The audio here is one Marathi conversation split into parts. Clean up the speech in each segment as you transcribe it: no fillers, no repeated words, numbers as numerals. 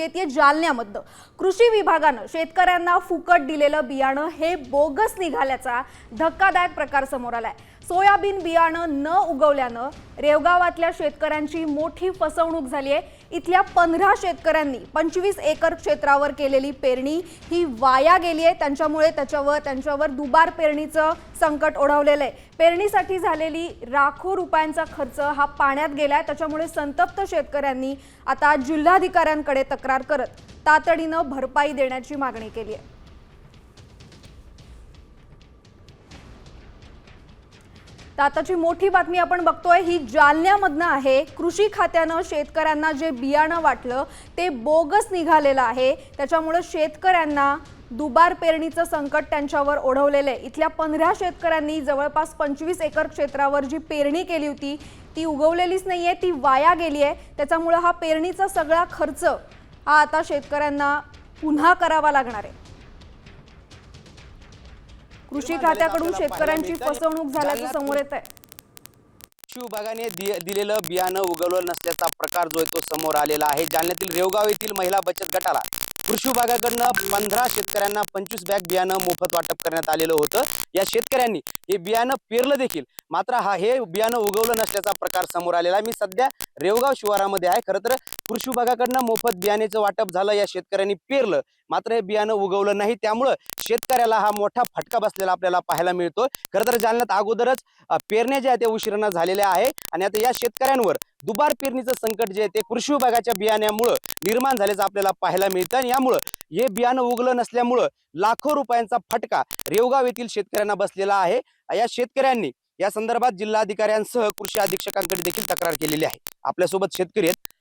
येते जालन्यामधनं। कृषी विभागानं शेतकऱ्यांना फुकट दिलेलं बियाणं हे बोगस निघाल्याचा धक्कादायक प्रकार समोर आलाय। सोयाबीन बियाणं न उगवल्यानं रेवगावातल्या शेतकऱ्यांची मोठी फसवणूक झाली आहे। इथल्या 15 शेतकऱ्यांनी 25 एकर क्षेत्रावर केलेली पेरणी ही वाया गेली आहे। त्यांच्यावर दुबार पेरणीचं संकट ओढवलेलं आहे। पेरणीसाठी झालेली लाखो रुपयांचा खर्च हा पाण्यात गेलाय। त्याच्यामुळे संतप्त शेतकऱ्यांनी आता जिल्हाधिकाऱ्यांकडे तक्रार करत तातडीनं भरपाई देण्याची मागणी केली आहे। आताची मोठी बातमी आपण बघतोय ही जालन्यामधनं आहे। कृषी खात्यानं शेतकऱ्यांना जे बियाणं वाटलं ते बोगस निघालेलं आहे। त्याच्यामुळे शेतकऱ्यांना दुबार पेरणीचं संकट त्यांच्यावर ओढवलेलं आहे। इथल्या 15 शेतकऱ्यांनी जवळपास 25 एकर क्षेत्रावर जी पेरणी केली होती ती उगवलेलीच नाहीये, ती वाया गेली आहे। त्याच्यामुळे हा पेरणीचा सगळा खर्च हा आता शेतकऱ्यांना पुन्हा करावा लागणार आहे। कृषी खात्याकडून शेतकऱ्यांची फसवणूक झाल्याचं समोर येत आहे। कृषी विभागाने दिलेलं बियाणं उगवलं नसल्याचा प्रकार जो आहे तो समोर आलेला आहे। जालन्यातील रेवगाव येथील महिला बचत गटाला कृषी विभागाकडून 15 शेतकऱ्यांना 25 बॅग बियाणं मोफत वाटप करण्यात आलेलं होतं। या शेतकऱ्यांनी हे बियाणं पेरलं देखील, मात्र हे बियाणं उगवलं नसल्याचा प्रकार समोर आलेला आहे। मी सध्या रेवगाव शिवारामध्ये आहे। खरं तर कृषी विभागाकडून मोफत बियाण्याचं वाटप झालं, या शेतकऱ्यांनी पेरलं, मात्र हे बियाणं उगवलं नाही। त्यामुळे शेतकऱ्याला हा मोठा फटका बसलेला आपल्याला पाहायला मिळतो। खरं तर जालन्यात अगोदरच पेरण्या ज्या त्या उशिरानं झालेल्या आहे आणि आता या शेतकऱ्यांवर दुबार पेरणीचं संकट जे आहे ते कृषी विभागाच्या बियाण्यामुळे निर्माण झाल्याचं आपल्याला पाहायला मिळतं। आणि यामुळे हे बियाणं उगवलं नसल्यामुळे लाखो रुपयांचा फटका रेवगाव येथील शेतकऱ्यांना बसलेला आहे। या शेतकऱ्यांनी या संदर्भात जिल्हाधिकाऱ्यांसह कृषी अधीक्षकांकडे देखील तक्रार केलेली आहे। आपल्यासोबत शेतकरी आहेत,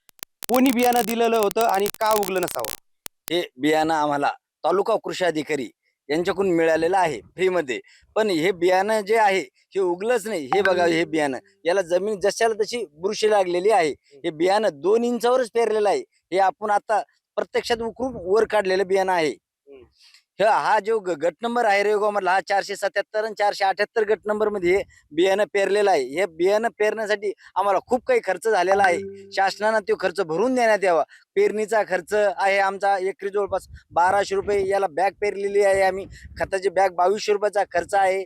कोणी बियाणं दिलेलं होतं आणि का उगलं नसावं? हे बियाणं आम्हाला तालुका कृषी अधिकारी यांच्याकडून मिळालेलं आहे फ्रीमध्ये। पण हे बियाणं जे आहे हे उगलंच नाही। हे बघा, हे बियाणं याला जमीन जशाला तशी बुरशी लागलेली आहे। हे बियाणं 2 इंचावरच पेरलेलं आहे। हे आपण आता प्रत्यक्षात उकरून वर काढलेलं बियाणं आहे। हा जो गट नंबर आहे रेवगाव मधला, हा 477 आणि 478 गट नंबर मध्ये हे बियाणं पेरलेलं आहे। हे बियाणं पेरण्यासाठी आम्हाला खूप काही खर्च झालेला आहे। शासनानं तो खर्च भरून देण्यात यावा। पेरणीचा खर्च आहे आमचा एकरी जवळपास 1200 रुपये। याला बॅग पेरलेली आहे आम्ही, खताची बॅग 2200 रुपयाचा खर्च आहे।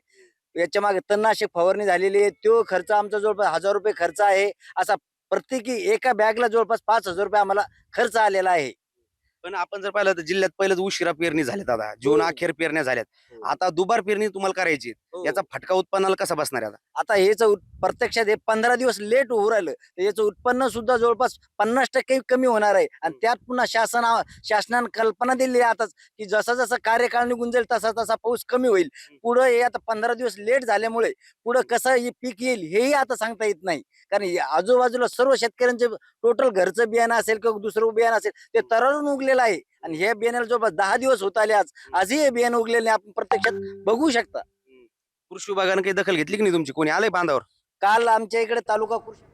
याच्या मागे तणनाशक फवारणी झालेली आहे, तो खर्च आमचा जवळपास 1000 रुपये खर्च आहे। असा प्रत्येकी एका बॅगला जवळपास 5000 रुपये आम्हाला खर्च आलेला आहे। पण आपण जर पाहिलं तर जिल्ह्यात पहिलेच उशिरा पेरणी झाल्यात, दादा जून अखेर पेरण्या झाल्यात, आता दुबार पेरणी तुम्हाला करायची, याचा फटका उत्पन्नाला कसा बसणार आहे? आता हेच प्रत्यक्षात हे 15 दिवस लेट होऊ राहिलं तर याचं उत्पन्न सुद्धा जवळपास 50% कमी होणार आहे। आणि त्यात पुन्हा शासनानं कल्पना दिली आहे आताच की जसा जसा कार्यकाळ निघून जाईल तसा तसा पाऊस कमी होईल। पुढं हे आता 15 दिवस लेट झाल्यामुळे पुढं कसं हे पीक येईल हेही आता सांगता येत नाही। कारण आजूबाजूला सर्व शेतकऱ्यांचे टोटल घरचं बियाणं असेल किंवा दुसरं बियाणं असेल ते तरळून उगलेलं आहे। आणि हे बियाण्याला जवळपास 10 दिवस होत आले, आजही हे बियाणं उगलेले आपण प्रत्यक्षात बघू शकता। कृषी विभागाने काही दखल घेतली की नाही तुमची? कोणी आलंय बांधावर? काल आमच्या इकडे तालुका कृषी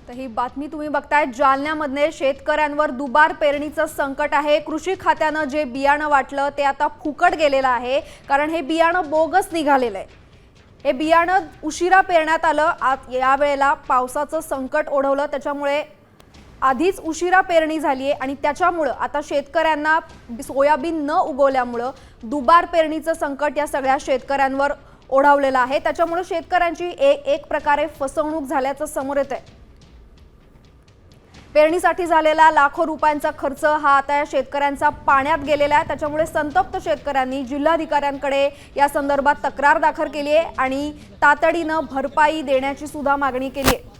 तर ही बातमी तुम्ही बघताय, जालन्यामधले शेतकऱ्यांवर दुबार पेरणीचं संकट आहे। कृषी खात्यानं जे बियाणं वाटलं ते आता फुकट गेलेलं आहे, कारण हे बियाणं बोगस निघालेलं आहे। हे बियाणं उशिरा पेरण्यात आलं। यावेळेला पावसाचं संकट ओढवलं, त्याच्यामुळे आधीच उशिरा पेरणी झाली आहे आणि त्याच्यामुळे आता शेतकऱ्यांना सोयाबीन न उगवल्यामुळे दुबार पेरणीचं संकट या सगळ्या शेतकऱ्यांवर ओढवलेलं आहे। त्याच्यामुळे शेतकऱ्यांची एक प्रकारे फसवणूक झाल्याचं समोर येत आहे। पेरणीसाठी झालेला लाखो रुपयांचा खर्च हा आता या शेतकऱ्यांचा पाण्यात गेलेला आहे। त्याच्यामुळे संतप्त शेतकऱ्यांनी जिल्हाधिकाऱ्यांकडे या संदर्भात तक्रार दाखल केली आहे आणि तातडीनं भरपाई देण्याची सुद्धा मागणी केली आहे।